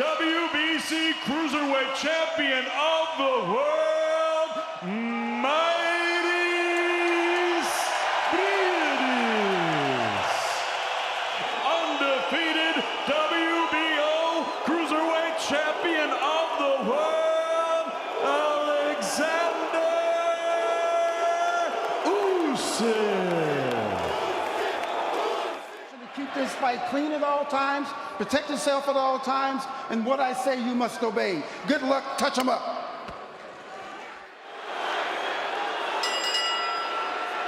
WBC cruiserweight champion of the world, Mairis Briedis. Undefeated WBO cruiserweight champion of the world, Oleksandr Usyk. Keep this fight clean at all times, protect yourself at all times, and what I say you must obey. Good luck, touch them up.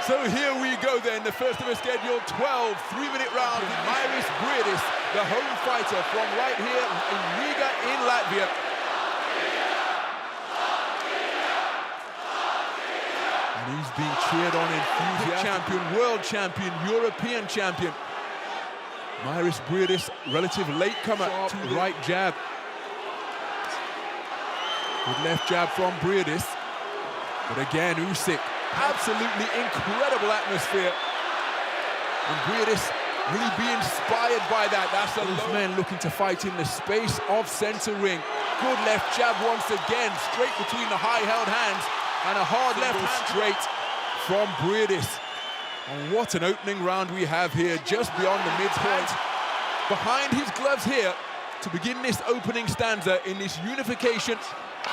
So here we go then, the first of a scheduled 12 three-minute rounds. Mairis Briedis, the home fighter from right here in Riga in Latvia. And he's being cheered on enthusiastically. Champion, world champion, European champion. Mairis Briedis, relative latecomer to the right jab. Good left jab from Briedis. But again, Usyk, absolutely incredible atmosphere. And Briedis really be inspired by that. That's those men looking to fight in the space of center ring. Good left jab once again, straight between the high-held hands, and a hard left straight from Briedis. And what an opening round we have here, just beyond the midpoint. Behind his gloves here, to begin this opening stanza in this unification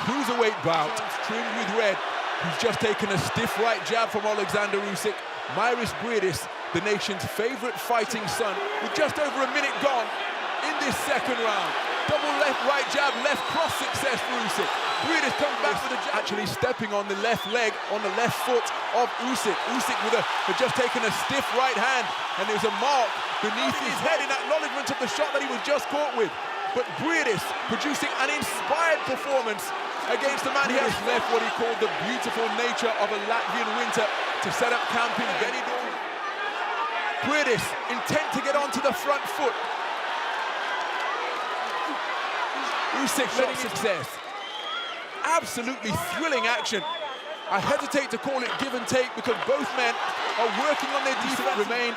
cruiserweight bout, trimmed with red. He's just taken a stiff right jab from Oleksandr Usyk. Mairis Briedis, the nation's favorite fighting son, with just over a minute gone in this second round. Double left, right jab, left cross success for Usyk. Briedis comes back with a jab. Actually stepping on the left leg, on the left foot of Usyk. Usyk with had just taken a stiff right hand, and there's a mark beneath his head in acknowledgement of the shot that he was just caught with. But Briedis producing an inspired performance against the man he has left what he called the beautiful nature of a Latvian winter to set up camp in Benidorm. Briedis intent to get onto the front foot. Usyk letting success. Absolutely thrilling action. I hesitate to call it give and take because both men are working on their defense. Remained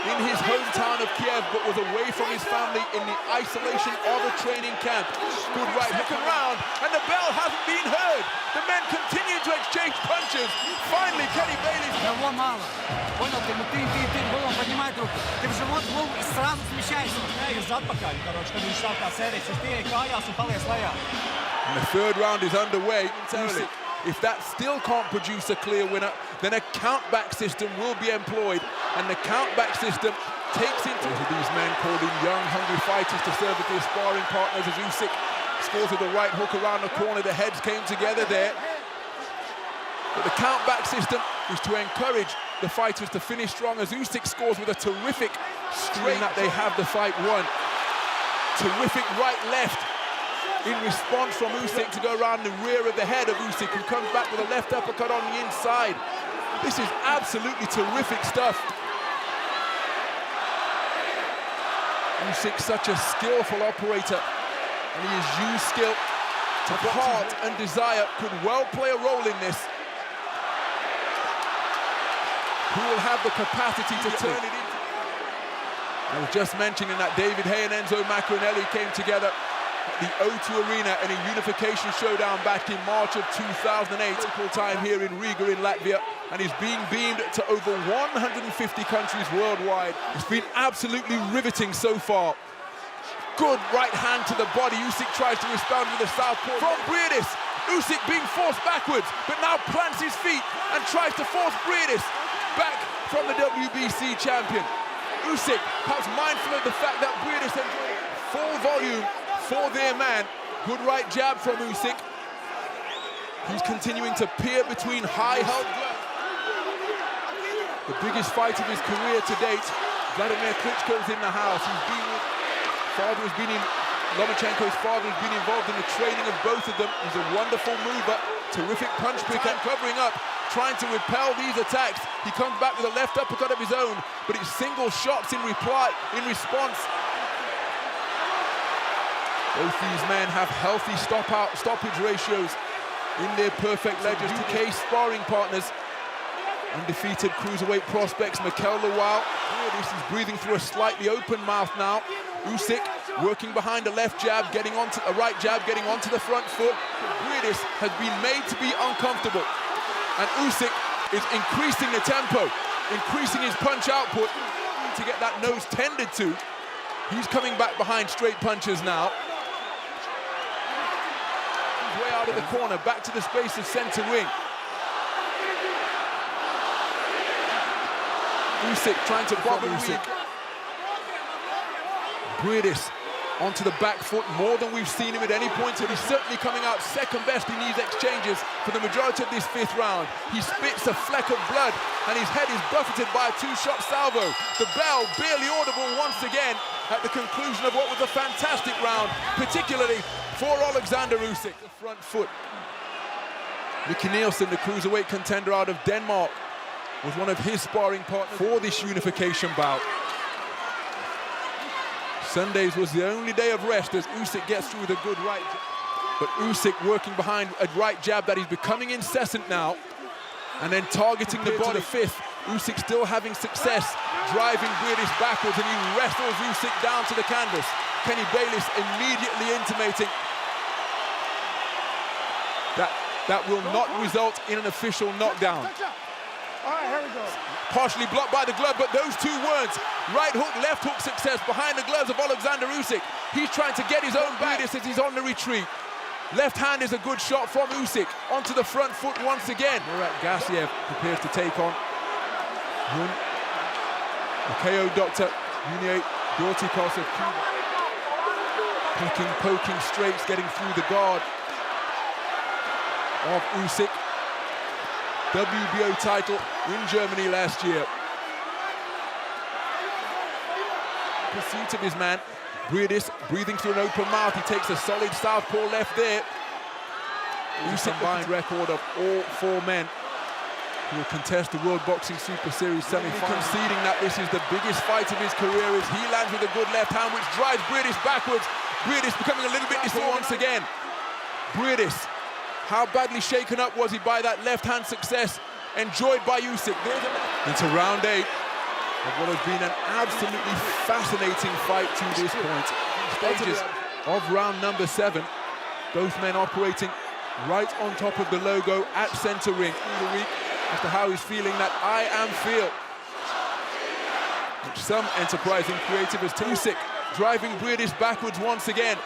in his hometown of Kiev, but was away from his family in the isolation of a training camp. Good right second round, and the bell hasn't been heard. The men continue to exchange punches. Finally, Kenny Bailey's... Того мало. Понял, ты голову поднимай руку. Ты в живот лук и сразу смещайся. Uz atpakaļ, короче, kad viņš sākā sēdēt uz pieeja kājās un paliec lejā. And the third round is underway. If that still can't produce a clear winner, then a countback system will be employed. And the countback system takes into these men called in young, hungry fighters to serve as their sparring partners as Usyk scores with the right hook around the corner. The heads came together there. But the countback system is to encourage the fighters to finish strong as Usyk scores with a terrific straight that they have the fight won. Terrific right-left in response from Usyk to go around the rear of the head of Usyk, who comes back with a left uppercut on the inside. This is absolutely terrific stuff. Usyk, such a skillful operator, and he has used skill to heart and desire, could well play a role in this. Who will have the capacity to turn it into? I was just mentioning that David Hay and Enzo Maccarinelli came together at the O2 Arena in a unification showdown back in March of 2008. Local time here in Riga in Latvia, and is being beamed to over 150 countries worldwide. It's been absolutely riveting so far. Good right hand to the body. Usyk tries to respond with a southpaw from Briedis. Usyk being forced backwards, but now plants his feet and tries to force Briedis back from the WBC champion. Usyk, perhaps mindful of the fact that Briedis enjoyed full volume for their man. Good right jab from Usyk. He's continuing to peer between high-held gloves. The biggest fight of his career to date. Vladimir Klitschko's in the house. Lomachenko's father has been involved in the training of both of them. He's a wonderful mover, terrific punch picker, covering up, trying to repel these attacks. He comes back with a left uppercut of his own, but it's single shots in response. Both these men have healthy stoppage ratios in their perfect ledgers. UK sparring partners, undefeated cruiserweight prospects Mikel Lawal. This is breathing through a slightly open mouth now. Usyk working behind a left jab, getting onto a right jab, getting onto the front foot. Briedis has been made to be uncomfortable. And Usyk is increasing the tempo, increasing his punch output to get that nose tended to. He's coming back behind straight punches now. Way out of the corner, back to the space of center ring. Usyk trying to bobble Usyk. Briedis onto the back foot more than we've seen him at any point, and he's certainly coming out second best in these exchanges for the majority of this fifth round. He spits a fleck of blood, and his head is buffeted by a two-shot salvo. The bell barely audible once again at the conclusion of what was a fantastic round, particularly for Oleksandr Usyk. The front foot. Mickey Nielsen, the cruiserweight contender out of Denmark, was one of his sparring partners for this unification bout. Sundays was the only day of rest as Usyk gets through with a good right jab. But Usyk working behind a right jab that is becoming incessant now, and then targeting the body. Fifth, Usyk still having success driving Briedis backwards, and he wrestles Usyk down to the canvas. Kenny Bayless immediately intimating that will not result in an official knockdown. All right, here we go. Partially blocked by the glove, but those two words, right hook, left hook success behind the gloves of Oleksandr Usyk. He's trying to get his own back as he's on the retreat. Left hand is a good shot from Usyk. Onto the front foot once again. Murat Gassiev prepares to take on the KO doctor, Yunier Dortikos of Cuba. Picking, poking straights, getting through the guard of Usyk. WBO title in Germany last year. Pursuit of his man. Briedis breathing through an open mouth. He takes a solid southpaw left there. Usyk combined record of all four men who will contest the World Boxing Super Series semi-final. Conceding that this is the biggest fight of his career as he lands with a good left hand which drives Briedis backwards. Briedis becoming a little bit disorganized once again. Briedis, how badly shaken up was he by that left-hand success enjoyed by Usyk? Into round 8 of what has been an absolutely fascinating fight to this point. Stages of round number 7, both men operating right on top of the logo at center ring. Through the week as to how he's feeling that I am feel, which some enterprising creative has taken. Usyk driving Briedis backwards once again.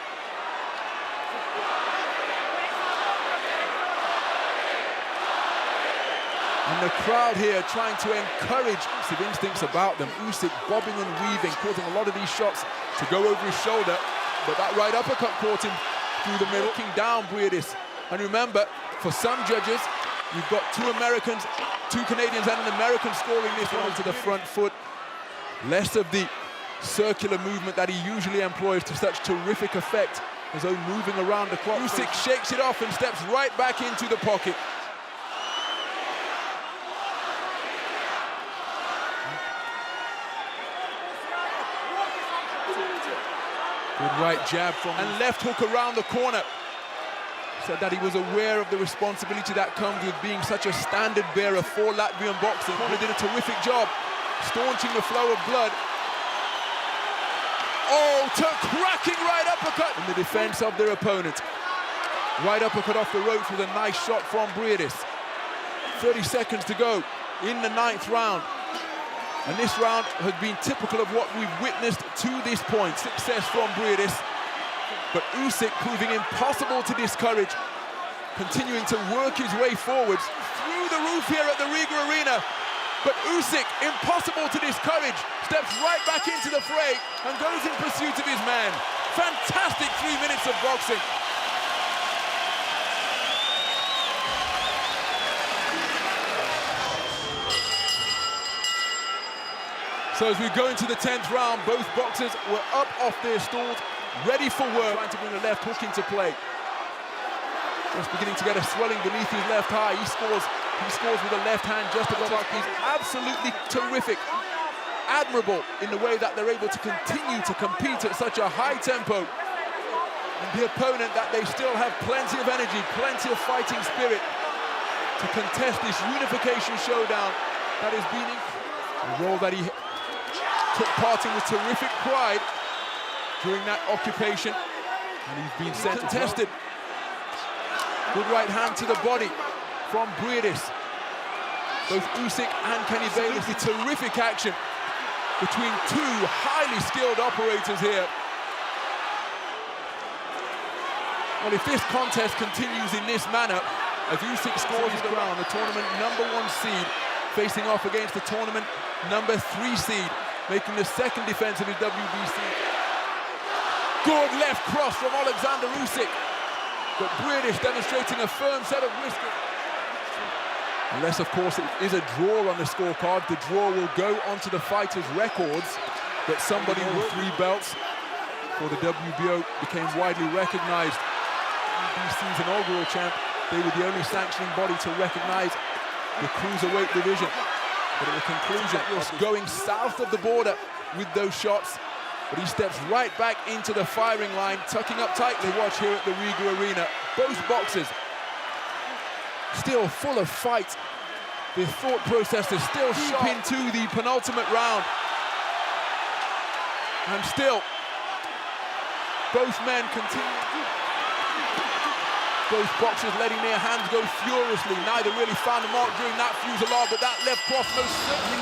And the crowd here trying to encourage some instincts about them. Usyk bobbing and weaving, causing a lot of these shots to go over his shoulder. But that right uppercut caught him through the middle, looking down Briedis. And remember, for some judges, you've got 2 Americans, 2 Canadians and an American scoring this one to the front foot. Less of the circular movement that he usually employs to such terrific effect as though moving around the clock. Usyk shakes it off and steps right back into the pocket. Good right jab from and left hook around the corner. Said that he was aware of the responsibility that comes with being such a standard bearer for Latvian boxing. He did a terrific job staunching the flow of blood. Oh, cracking right uppercut in the defense of their opponent. Right uppercut off the ropes with a nice shot from Briedis. 30 seconds to go in the 9th round. And this round has been typical of what we've witnessed to this point. Success from Briedis, but Usyk proving impossible to discourage, continuing to work his way forwards through the roof here at the Riga Arena. But Usyk, impossible to discourage, steps right back into the fray and goes in pursuit of his man. Fantastic 3 minutes of boxing. So as we go into the 10th round, both boxers were up off their stools, ready for work, trying to bring the left hook into play. Just beginning to get a swelling beneath his left eye. He scores with the left hand just above our knees. Absolutely terrific. Admirable in the way that they're able to continue to compete at such a high tempo. And the opponent that they still have plenty of energy, plenty of fighting spirit to contest this unification showdown that has been a role that he took part in with terrific pride. during that occupation, and he's been sent and tested. Good right hand to the body from Briedis. Both Usyk and Kenny Bayless, terrific action between two highly skilled operators here. Well, if this contest continues in this manner, as Usyk scores his crown, the tournament #1 seed, facing off against the tournament #3 seed, making the second defense of his WBC. Good left cross from Oleksandr Usyk, but Briedis demonstrating a firm set of wrist. Unless, of course, it is a draw on the scorecard, the draw will go onto the fighters' records, but somebody with 3 belts for the WBO became widely recognized. WBC's inaugural champ, they were the only sanctioning body to recognize the cruiserweight division. But at the conclusion, it was going south of the border with those shots, but he steps right back into the firing line, tucking up tightly. Watch here at the Riga Arena. Both boxers still full of fight. The thought process is still sharp into the penultimate round. And still, both men continue. Both boxers letting their hands go furiously. Neither really found a mark during that fusillade, but that left cross most certainly.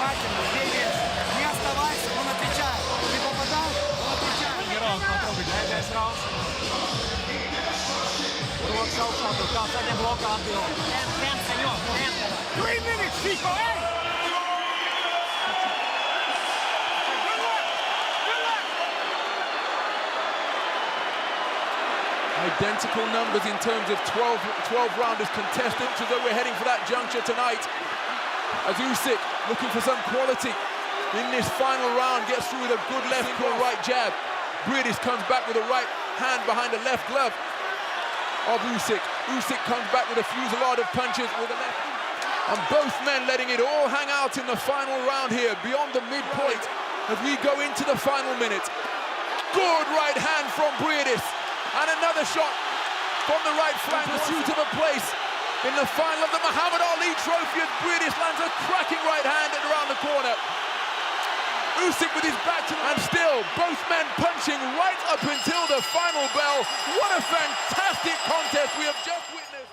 Identical numbers in terms of 12 rounders contested, so that we're heading for that juncture tonight. As Usyk looking for some quality in this final round, gets through with a good left or right jab. Briedis comes back with a right hand behind the left glove of Usyk. Usyk comes back with a fusillade of punches with a left. And both men letting it all hang out in the final round here, beyond the midpoint, as we go into the final minute. Good right hand from Briedis. And another shot from the right flank, pursuit of a place in the final of the Muhammad Ali Trophy, as Briedis lands a cracking right hand around the corner. Usyk with his back to, and still both men punching right up until the final bell. What a fantastic contest we have just witnessed.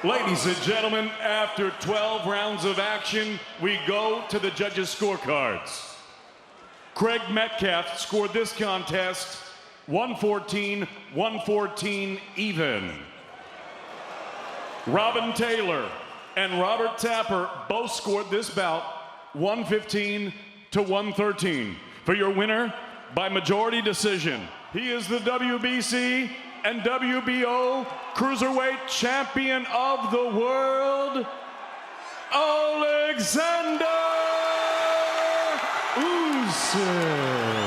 Ladies and gentlemen, after 12 rounds of action, we go to the judges' scorecards. Craig Metcalf scored this contest 114 even. Robin Taylor and Robert Tapper both scored this bout 115 to 113. For your winner by majority decision, he is the WBC and WBO Cruiserweight Champion of the World, Oleksandr Usyk.